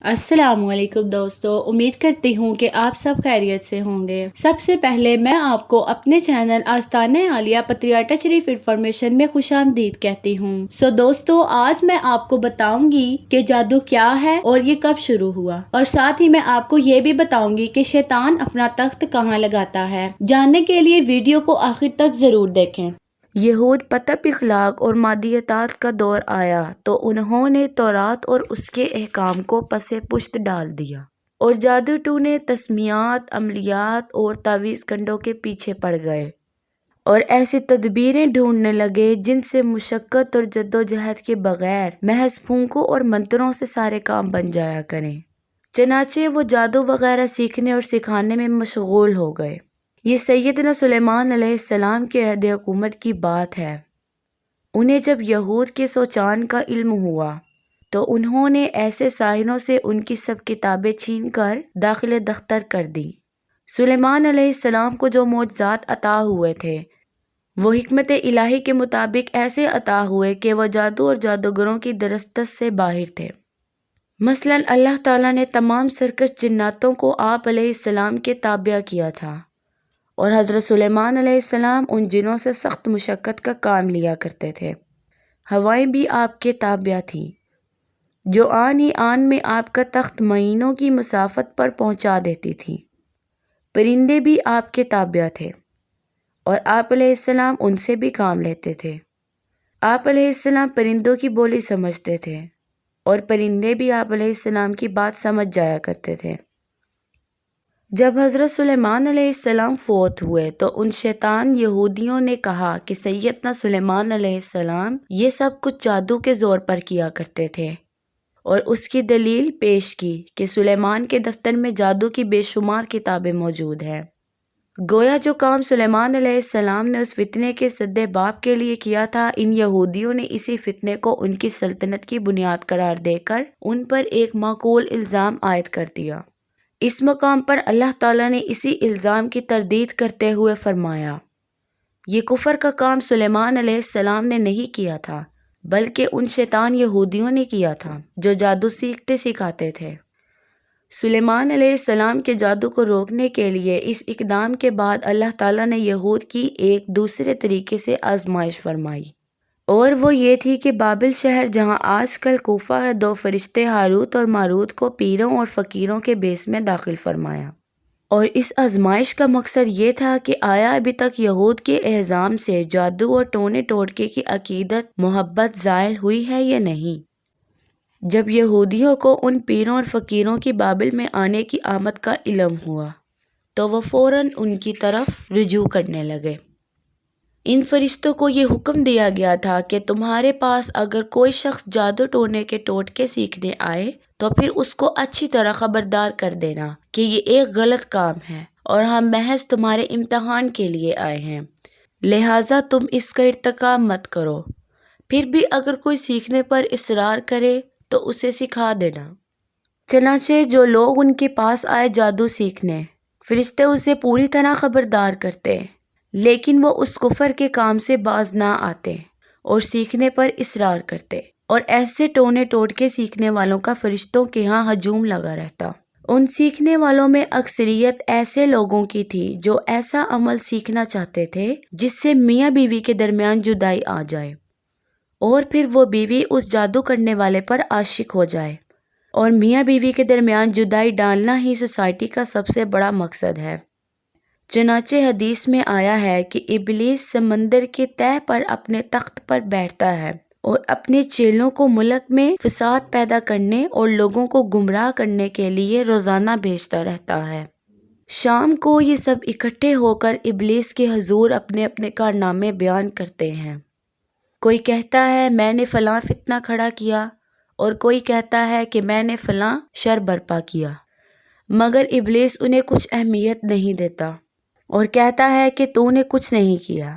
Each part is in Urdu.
السلام علیکم دوستو، امید کرتی ہوں کہ آپ سب خیریت سے ہوں گے۔ سب سے پہلے میں آپ کو اپنے چینل آستانہ عالیہ پتریاٹا شریف انفارمیشن میں خوش آمدید کہتی ہوں۔ دوستو، آج میں آپ کو بتاؤں گی کہ جادو کیا ہے اور یہ کب شروع ہوا، اور ساتھ ہی میں آپ کو یہ بھی بتاؤں گی کہ شیطان اپنا تخت کہاں لگاتا ہے۔ جاننے کے لیے ویڈیو کو آخر تک ضرور دیکھیں۔ یہود پتپ اخلاق اور مادیات کا دور آیا تو انہوں نے تورات اور اس کے احکام کو پس پشت ڈال دیا، اور جادو ٹونے تسمیات، عملیات اور تعویذ کنڈوں کے پیچھے پڑ گئے اور ایسی تدبیریں ڈھونڈنے لگے جن سے مشقت اور جدوجہد کے بغیر محض پھونکوں اور منتروں سے سارے کام بن جایا کریں۔ چنانچہ وہ جادو وغیرہ سیکھنے اور سکھانے میں مشغول ہو گئے۔ یہ سیدنا سلیمان علیہ السلام کے عہد حکومت کی بات ہے۔ انہیں جب یہود کے سوچان کا علم ہوا تو انہوں نے ایسے ساحروں سے ان کی سب کتابیں چھین کر داخل دفتر کر دیں۔ سلیمان علیہ السلام کو جو معجزات عطا ہوئے تھے وہ حکمت الہی کے مطابق ایسے عطا ہوئے کہ وہ جادو اور جادوگروں کی درستش سے باہر تھے۔ مثلاً اللہ تعالیٰ نے تمام سرکش جناتوں کو آپ علیہ السلام کے تابع کیا تھا، اور حضرت سلیمان علیہ السلام ان جنوں سے سخت مشقت کا کام لیا کرتے تھے۔ ہوائیں بھی آپ کے تابع تھیں، جو آن ہی آن میں آپ کا تخت مہینوں کی مسافت پر پہنچا دیتی تھیں۔ پرندے بھی آپ کے تابع تھے، اور آپ علیہ السلام ان سے بھی کام لیتے تھے۔ آپ علیہ السلام پرندوں کی بولی سمجھتے تھے، اور پرندے بھی آپ علیہ السلام کی بات سمجھ جایا کرتے تھے۔ جب حضرت سلیمان علیہ السلام فوت ہوئے تو ان شیطان یہودیوں نے کہا کہ سیدنا سلیمان علیہ السلام یہ سب کچھ جادو کے زور پر کیا کرتے تھے، اور اس کی دلیل پیش کی کہ سلیمان کے دفتر میں جادو کی بے شمار کتابیں موجود ہیں۔ گویا جو کام سلیمان علیہ السلام نے اس فتنے کے سد باب کے لیے کیا تھا، ان یہودیوں نے اسی فتنے کو ان کی سلطنت کی بنیاد قرار دے کر ان پر ایک معقول الزام عائد کر دیا۔ اس مقام پر اللہ تعالیٰ نے اسی الزام کی تردید کرتے ہوئے فرمایا، یہ کفر کا کام سلیمان علیہ السلام نے نہیں کیا تھا، بلکہ ان شیطان یہودیوں نے کیا تھا جو جادو سیکھتے سکھاتے تھے۔ سلیمان علیہ السلام کے جادو کو روکنے کے لیے اس اقدام کے بعد اللہ تعالیٰ نے یہود کی ایک دوسرے طریقے سے آزمائش فرمائی، اور وہ یہ تھی کہ بابل شہر جہاں آج کل کوفہ ہے، 2 فرشتے ہاروت اور ماروت کو پیروں اور فقیروں کے بیس میں داخل فرمایا، اور اس آزمائش کا مقصد یہ تھا کہ آیا ابھی تک یہود کے احزام سے جادو اور ٹونے ٹوٹکے کی عقیدت محبت زائل ہوئی ہے یا نہیں۔ جب یہودیوں کو ان پیروں اور فقیروں کی بابل میں آنے کی آمد کا علم ہوا تو وہ فوراً ان کی طرف رجوع کرنے لگے۔ ان فرشتوں کو یہ حکم دیا گیا تھا کہ تمہارے پاس اگر کوئی شخص جادو ٹونے کے ٹوٹکے سیکھنے آئے تو پھر اس کو اچھی طرح خبردار کر دینا کہ یہ ایک غلط کام ہے، اور ہم محض تمہارے امتحان کے لیے آئے ہیں، لہٰذا تم اس کا ارتکاب مت کرو۔ پھر بھی اگر کوئی سیکھنے پر اصرار کرے تو اسے سکھا دینا۔ چنانچہ جو لوگ ان کے پاس آئے جادو سیکھنے، فرشتے اسے پوری طرح خبردار کرتے، لیکن وہ اس کفر کے کام سے باز نہ آتے اور سیکھنے پر اصرار کرتے، اور ایسے ٹونے ٹوٹکے سیکھنے والوں کا فرشتوں کے ہاں ہجوم لگا رہتا۔ ان سیکھنے والوں میں اکثریت ایسے لوگوں کی تھی جو ایسا عمل سیکھنا چاہتے تھے جس سے میاں بیوی کے درمیان جدائی آ جائے، اور پھر وہ بیوی اس جادو کرنے والے پر عاشق ہو جائے، اور میاں بیوی کے درمیان جدائی ڈالنا ہی سوسائٹی کا سب سے بڑا مقصد ہے۔ چنانچہ حدیث میں آیا ہے کہ ابلیس سمندر کے تہہ پر اپنے تخت پر بیٹھتا ہے اور اپنے چیلوں کو ملک میں فساد پیدا کرنے اور لوگوں کو گمراہ کرنے کے لیے روزانہ بھیجتا رہتا ہے۔ شام کو یہ سب اکٹھے ہو کر ابلیس کے حضور اپنے اپنے کارنامے بیان کرتے ہیں۔ کوئی کہتا ہے میں نے فلاں فتنہ کھڑا کیا، اور کوئی کہتا ہے کہ میں نے فلاں شر برپا کیا، مگر ابلیس انہیں کچھ اہمیت نہیں دیتا اور کہتا ہے کہ تو نے کچھ نہیں کیا۔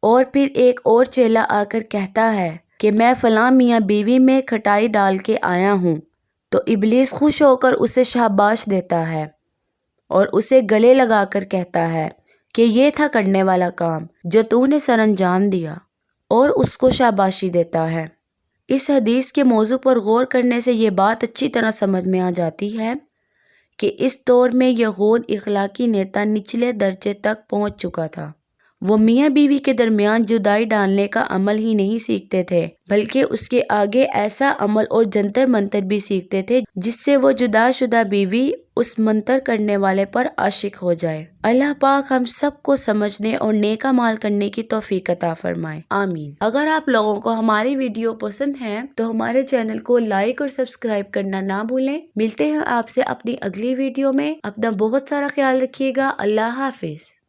اور پھر ایک اور چیلا آ کر کہتا ہے کہ میں فلاں میاں بیوی میں کھٹائی ڈال کے آیا ہوں، تو ابلیس خوش ہو کر اسے شاباش دیتا ہے اور اسے گلے لگا کر کہتا ہے کہ یہ تھا کرنے والا کام جو تو نے سر انجام دیا، اور اس کو شاباشی دیتا ہے۔ اس حدیث کے موضوع پر غور کرنے سے یہ بات اچھی طرح سمجھ میں آ جاتی ہے کہ اس دور میں یہود اخلاقی نیتا نچلے درجے تک پہنچ چکا تھا۔ وہ میاں بیوی کے درمیان جدائی ڈالنے کا عمل ہی نہیں سیکھتے تھے بلکہ اس کے آگے ایسا عمل اور جنتر منتر بھی سیکھتے تھے جس سے وہ جدا شدہ بیوی اس منتر کرنے والے پر عاشق ہو جائے۔ اللہ پاک ہم سب کو سمجھنے اور نیک اعمال کرنے کی توفیق عطا فرمائے، آمین۔ اگر آپ لوگوں کو ہماری ویڈیو پسند ہے تو ہمارے چینل کو لائک اور سبسکرائب کرنا نہ بھولیں۔ ملتے ہیں آپ سے اپنی اگلی ویڈیو میں۔ اپنا بہت سارا خیال رکھیے گا۔ اللہ حافظ۔